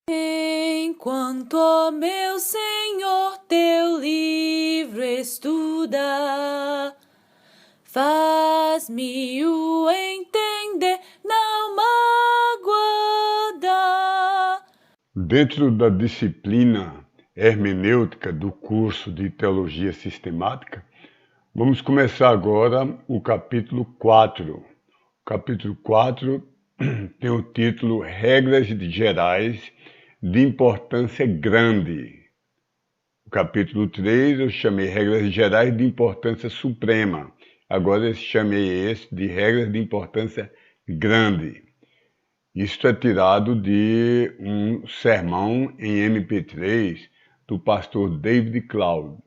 Enquanto, ó meu Senhor, teu livro estuda, faz-me o entender, não magoada. Dentro da disciplina hermenêutica do curso de Teologia Sistemática, vamos começar agora o capítulo 4. O capítulo 4 tem o título Regras Gerais de Importância Grande. O capítulo 3 eu chamei Regras Gerais de Importância Suprema. Agora eu chamei esse de Regras de Importância Grande. Isto é tirado de um sermão em MP3 do pastor David Cloud.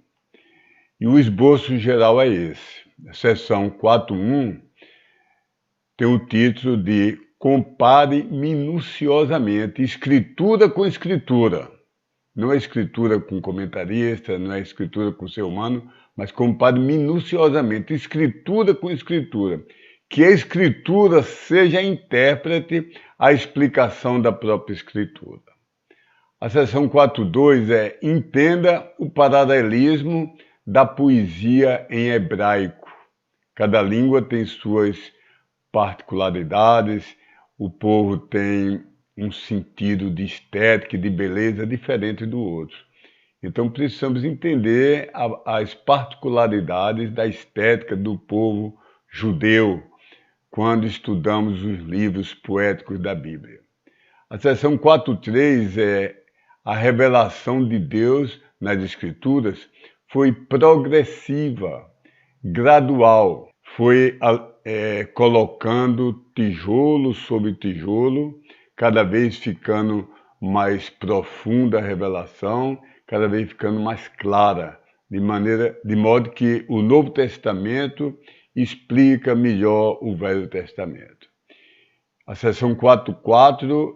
E o esboço geral é esse. A seção 4.1 tem o título de Compare minuciosamente escritura com escritura. Não é escritura com comentarista, não é escritura com ser humano, mas compare minuciosamente escritura com escritura. Que a escritura seja intérprete à explicação da própria escritura. A seção 4.2 é Entenda o paralelismo da poesia em hebraico. Cada língua tem suas particularidades, o povo tem um sentido de estética e de beleza diferente do outro. Então precisamos entender as particularidades da estética do povo judeu quando estudamos os livros poéticos da Bíblia. A seção 4.3 é a revelação de Deus nas Escrituras foi progressiva, gradual, foi colocando tijolo sobre tijolo, cada vez ficando mais profunda a revelação, cada vez ficando mais clara, de modo que o Novo Testamento explica melhor o Velho Testamento. A seção 4.4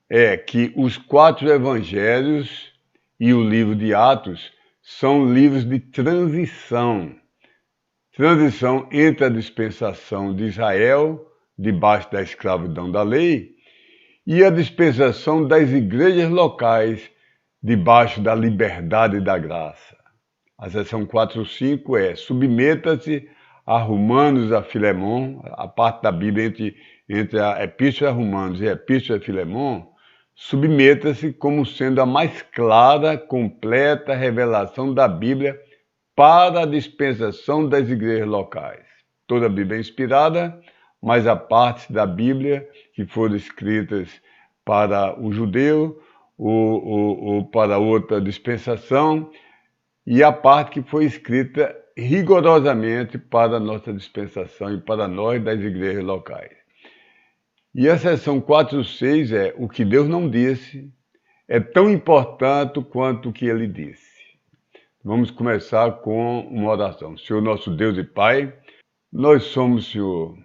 é que os 4 evangelhos e o livro de Atos são livros de transição entre a dispensação de Israel, debaixo da escravidão da lei, e a dispensação das igrejas locais, debaixo da liberdade da graça. A seção 4.5 é submeta-se a Romanos, a Filemon, a parte da Bíblia entre a Epístola a Romanos e a Epístola a Filemon, submeta-se como sendo a mais clara, completa revelação da Bíblia para a dispensação das igrejas locais. Toda a Bíblia é inspirada, mas há partes da Bíblia que foram escritas para o judeu ou para outra dispensação, e a parte que foi escrita rigorosamente para a nossa dispensação e para nós das igrejas locais. E a seção 4.6 é o que Deus não disse é tão importante quanto o que ele disse. Vamos começar com uma oração. Senhor nosso Deus e Pai, nós somos, Senhor,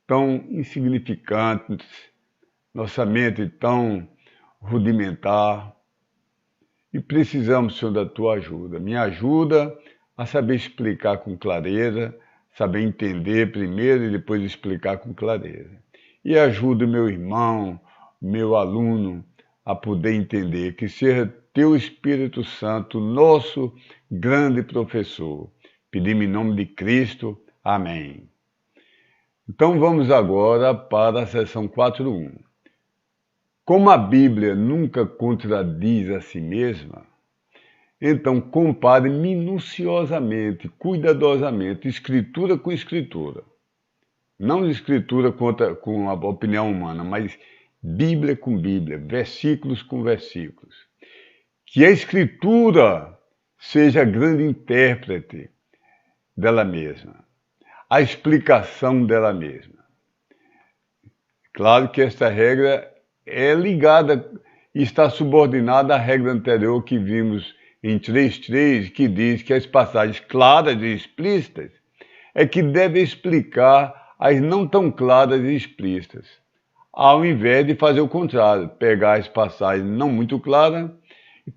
tão insignificantes, nossa mente tão rudimentar, e precisamos, Senhor, da Tua ajuda. Me ajuda a saber explicar com clareza, saber entender primeiro e depois explicar com clareza. E ajuda o meu irmão, meu aluno, a poder entender, que seja Teu Espírito Santo, nosso grande professor. Pedimos em nome de Cristo. Amém. Então vamos agora para a seção 4.1. Como a Bíblia nunca contradiz a si mesma, então compare minuciosamente, cuidadosamente, escritura com escritura. Não escritura com a opinião humana, mas Bíblia com Bíblia, versículos com versículos. Que a escritura seja a grande intérprete dela mesma, a explicação dela mesma. Claro que esta regra é ligada e está subordinada à regra anterior que vimos em 3.3, que diz que as passagens claras e explícitas é que devem explicar as não tão claras e explícitas, ao invés de fazer o contrário, pegar as passagens não muito claras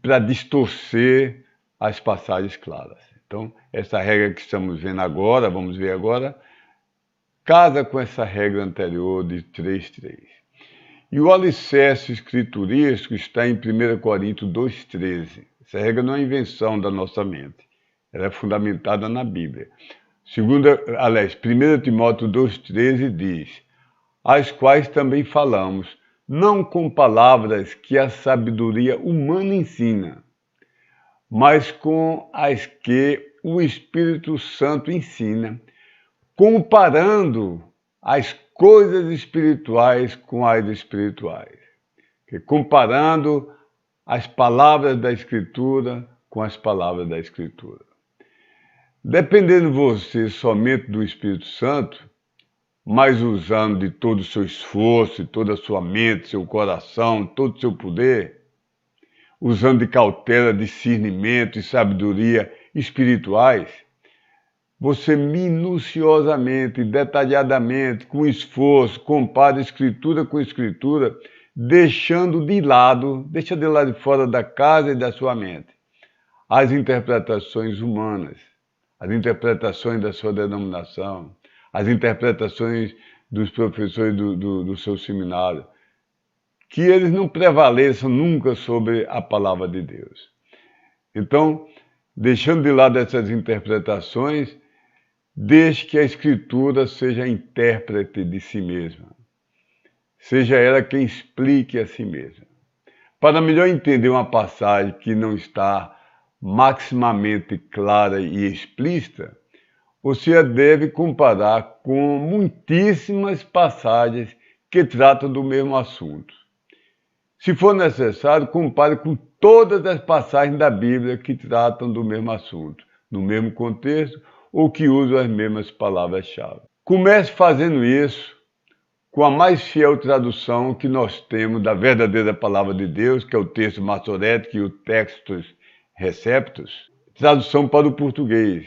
para distorcer as passagens claras. Então, essa regra que estamos vendo agora, vamos ver agora, casa com essa regra anterior de 3.3. E o alicerce escriturístico está em 1 Coríntios 2,13. Essa regra não é invenção da nossa mente. Ela é fundamentada na Bíblia. 1 Timóteo 2,13 diz: as quais também falamos, não com palavras que a sabedoria humana ensina, mas com as que o Espírito Santo ensina, comparando as coisas espirituais com as espirituais. Comparando as palavras da Escritura com as palavras da Escritura. Dependendo você somente do Espírito Santo, mas usando de todo o seu esforço, toda a sua mente, seu coração, todo o seu poder, usando de cautela, discernimento e sabedoria espirituais, você minuciosamente, detalhadamente, com esforço, compara Escritura com Escritura, deixa de lado de fora da casa e da sua mente, as interpretações humanas, as interpretações da sua denominação, as interpretações dos professores do seu seminário, que eles não prevaleçam nunca sobre a palavra de Deus. Então, deixando de lado essas interpretações, deixe que a Escritura seja a intérprete de si mesma. Seja ela quem explique a si mesma. Para melhor entender uma passagem que não está maximamente clara e explícita, você a deve comparar com muitíssimas passagens que tratam do mesmo assunto. Se for necessário, compare com todas as passagens da Bíblia que tratam do mesmo assunto, no mesmo contexto, ou que usam as mesmas palavras-chave. Comece fazendo isso com a mais fiel tradução que nós temos da verdadeira palavra de Deus, que é o texto maçorético e o Textus Receptus, tradução para o português,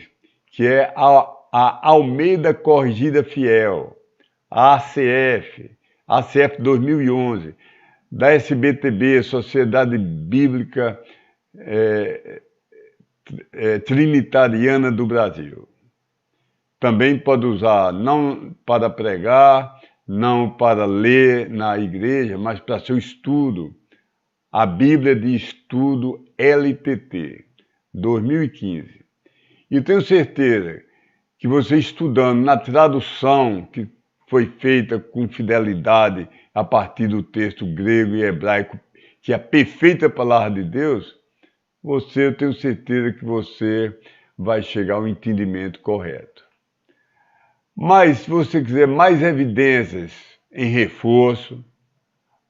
que é a Almeida Corrigida Fiel, a ACF 2011, da SBTB, Sociedade Bíblica Trinitariana do Brasil. Também pode usar não para pregar, não para ler na igreja, mas para seu estudo. A Bíblia de Estudo LTT, 2015. E tenho certeza que você estudando na tradução que foi feita com fidelidade a partir do texto grego e hebraico, que é a perfeita palavra de Deus, eu tenho certeza que você vai chegar ao entendimento correto. Mas, se você quiser mais evidências em reforço,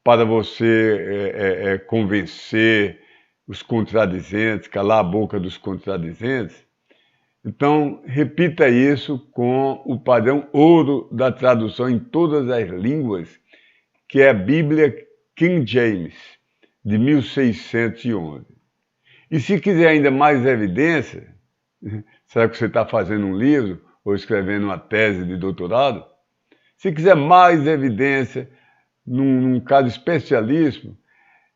para você convencer os contradizentes, calar a boca dos contradizentes, então repita isso com o padrão ouro da tradução em todas as línguas, que é a Bíblia King James, de 1611. E se quiser ainda mais evidência, será que você está fazendo um livro ou escrevendo uma tese de doutorado? Se quiser mais evidência, num caso especialíssimo,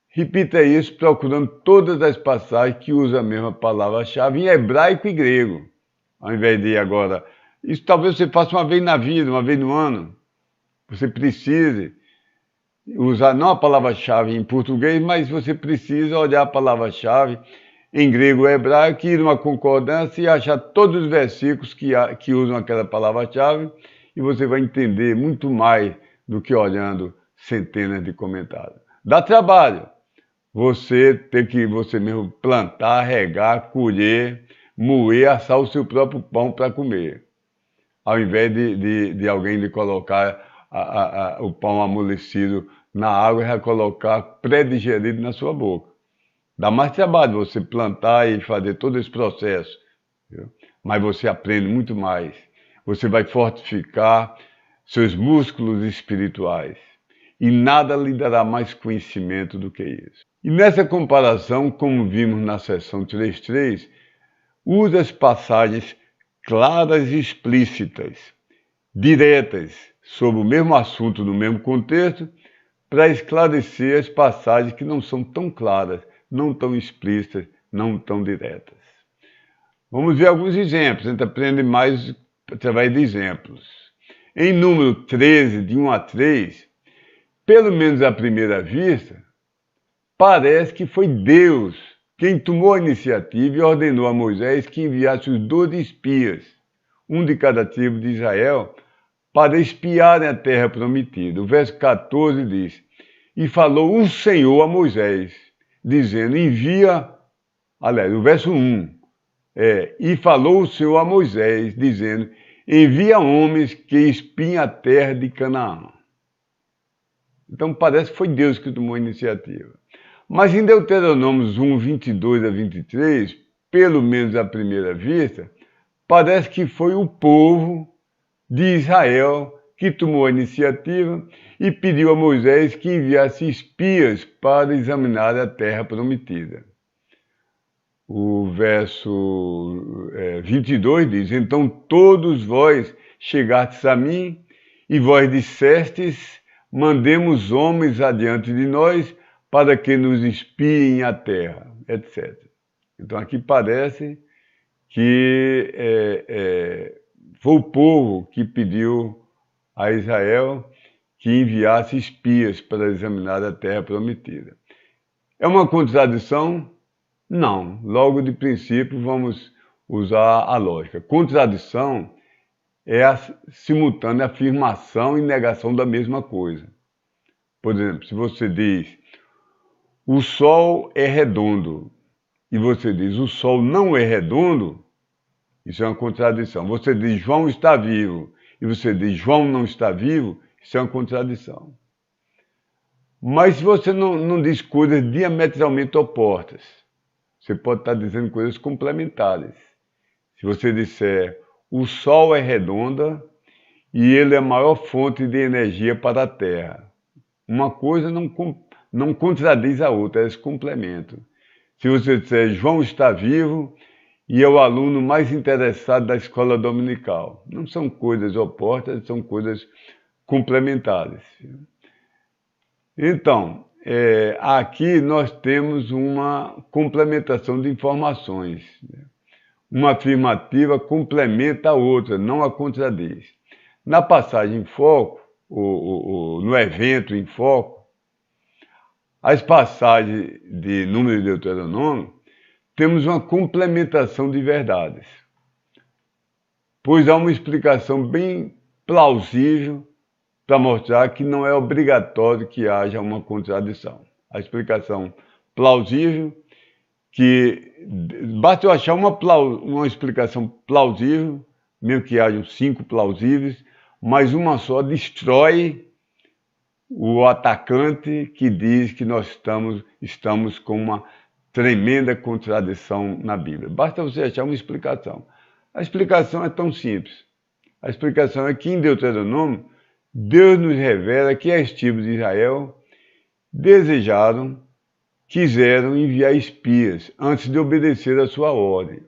repita isso procurando todas as passagens que usam a mesma palavra-chave em hebraico e grego. Ao invés de agora, isso talvez você faça uma vez na vida, uma vez no ano. Você precise usar não a palavra-chave em português, mas você precisa olhar a palavra-chave em grego ou hebraico, ir numa concordância e achar todos os versículos que usam aquela palavra-chave, e você vai entender muito mais do que olhando centenas de comentários. Dá trabalho você ter que você mesmo plantar, regar, colher, moer, assar o seu próprio pão para comer, ao invés de alguém lhe colocar o pão amolecido na água e já colocar pré-digerido na sua boca. Dá mais trabalho você plantar e fazer todo esse processo, viu? Mas você aprende muito mais. Você vai fortificar seus músculos espirituais e nada lhe dará mais conhecimento do que isso. E nessa comparação, como vimos na seção 3.3, usa as passagens claras e explícitas, diretas, sobre o mesmo assunto no mesmo contexto, para esclarecer as passagens que não são tão claras, não tão explícitas, não tão diretas. Vamos ver alguns exemplos, a gente aprende mais através de exemplos. Em número 13, de 1 a 3, pelo menos à primeira vista, parece que foi Deus quem tomou a iniciativa e ordenou a Moisés que enviasse os 12 espias, um de cada tribo de Israel, para espiarem a terra prometida. O verso 14 diz: E falou o Senhor a Moisés, dizendo, o verso 1, e falou o Senhor a Moisés, dizendo, envia homens que espiem a terra de Canaã. Então parece que foi Deus que tomou a iniciativa. Mas em Deuteronômio 1, 22 a 23, pelo menos à primeira vista, parece que foi o povo de Israel que tomou a iniciativa e pediu a Moisés que enviasse espias para examinar a terra prometida. O verso 22 diz, então todos vós chegastes a mim, e vós dissestes, mandemos homens adiante de nós, para que nos espiem a terra, etc. Então aqui parece que foi o povo que pediu a Israel que enviasse espias para examinar a terra prometida. É uma contradição? Não. Logo de princípio vamos usar a lógica. Contradição é a simultânea afirmação e negação da mesma coisa. Por exemplo, se você diz, o Sol é redondo, e você diz, o Sol não é redondo, isso é uma contradição. Você diz, João está vivo, e você diz, João não está vivo, isso é uma contradição. Mas se você não diz coisas diametralmente opostas, você pode estar dizendo coisas complementares. Se você disser, o Sol é redonda e ele é a maior fonte de energia para a Terra. Uma coisa não contradiz a outra, elas complementam. Se você disser, João está vivo e é o aluno mais interessado da escola dominical. Não são coisas opostas, são coisas complementares. Então, aqui nós temos uma complementação de informações. Uma afirmativa complementa a outra, não a contradiz. Na passagem em foco, no evento em foco, as passagens de Número e Deuteronômio, temos uma complementação de verdades, pois há uma explicação bem plausível para mostrar que não é obrigatório que haja uma contradição. A explicação plausível, que basta eu achar uma explicação plausível, mesmo que hajam 5 plausíveis, mas uma só destrói o atacante que diz que nós estamos com uma tremenda contradição na Bíblia. Basta você achar uma explicação. A explicação é tão simples. A explicação é que em Deuteronômio, Deus nos revela que as tribos de Israel quiseram enviar espias antes de obedecer a sua ordem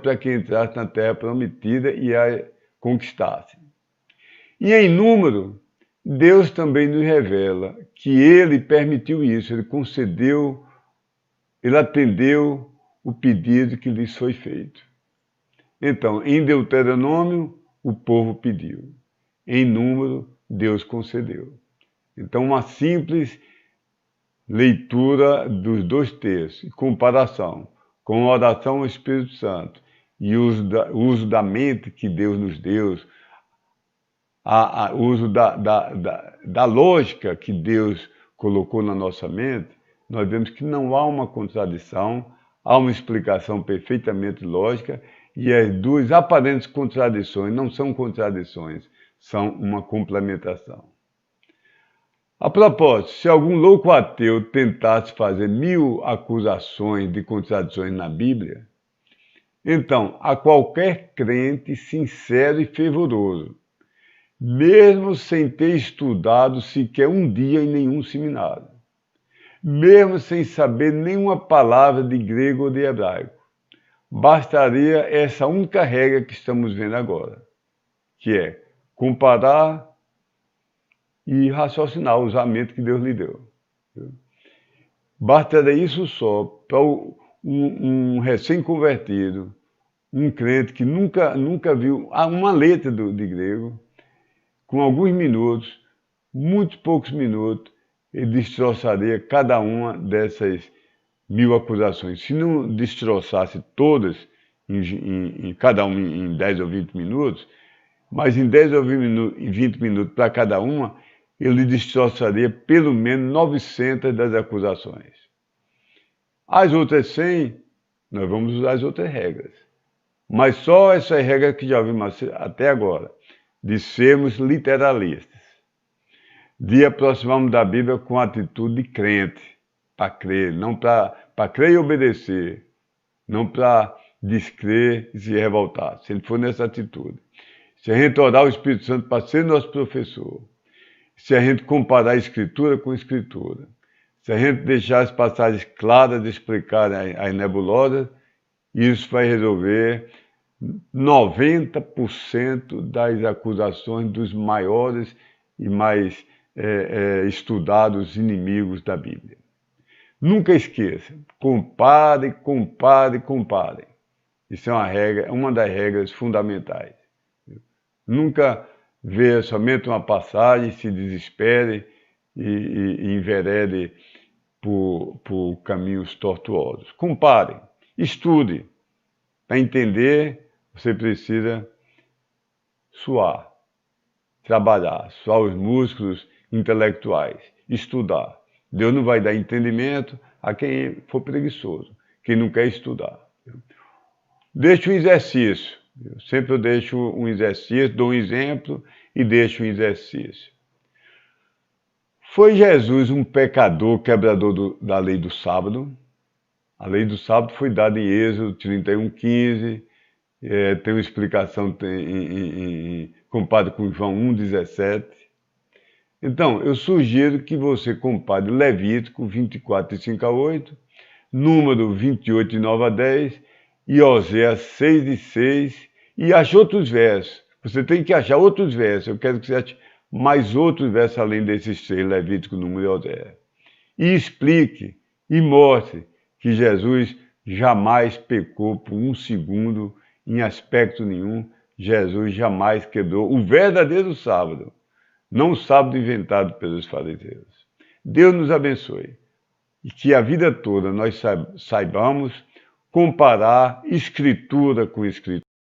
para que entrasse na terra prometida e a conquistasse. E em Número, Deus também nos revela que Ele permitiu isso, Ele atendeu o pedido que lhes foi feito. Então, em Deuteronômio, o povo pediu. Em Número, Deus concedeu. Então, uma simples leitura dos dois textos, comparação com a oração ao Espírito Santo e o uso da mente que Deus nos deu, o uso da lógica que Deus colocou na nossa mente, nós vemos que não há uma contradição, há uma explicação perfeitamente lógica e as duas aparentes contradições não são contradições, são uma complementação. A propósito, se algum louco ateu tentasse fazer 1000 acusações de contradições na Bíblia, então, a qualquer crente sincero e fervoroso, mesmo sem ter estudado sequer um dia em nenhum seminário, mesmo sem saber nenhuma palavra de grego ou de hebraico, bastaria essa única regra que estamos vendo agora, que é comparar e raciocinar, usar a mente que Deus lhe deu. Bastaria isso só para um recém-convertido, um crente que nunca viu uma letra de grego, com alguns minutos, muito poucos minutos, ele destroçaria cada uma dessas 1000 acusações. Se não destroçasse todas, cada uma em 10 ou 20 minutos, mas em 10 ou 20 minutos para cada uma, ele destroçaria pelo menos 900 das acusações. As outras 100, nós vamos usar as outras regras. Mas só essa regra que já vimos até agora, de sermos literalistas, de aproximarmos da Bíblia com atitude de crente, para crer, não para crer e obedecer, não para descrer e se revoltar, se ele for nessa atitude. Se a gente orar o Espírito Santo para ser nosso professor, se a gente comparar a Escritura com a Escritura, se a gente deixar as passagens claras de explicar as nebulosas, isso vai resolver 90% das acusações dos maiores e mais estudados inimigos da Bíblia. Nunca esqueça, compare, compare, compare. Isso é uma das regras fundamentais. Nunca veja somente uma passagem, se desespere e enverede por caminhos tortuosos. Compare, estude. Para entender, você precisa suar, trabalhar, suar os músculos intelectuais, estudar. Deus não vai dar entendimento a quem for preguiçoso, quem não quer estudar. Deixe um exercício. Sempre eu deixo um exercício, dou um exemplo e deixo um exercício. Foi Jesus um pecador, quebrador da lei do sábado? A lei do sábado foi dada em Êxodo 31:15, tem uma explicação comparada com João 1:17. Então, eu sugiro que você compare Levítico 24:5-8, Número 28:9-10 e Oséias 6:6 e ache outros versos. Você tem que achar outros versos. Eu quero que você ache mais outros versos além desses 3, Levítico, Número e Oséias. E explique e mostre que Jesus jamais pecou por um segundo, em aspecto nenhum. Jesus jamais quebrou o verdadeiro sábado, não o sábado inventado pelos fariseus. Deus nos abençoe e que a vida toda nós saibamos comparar Escritura com Escritura.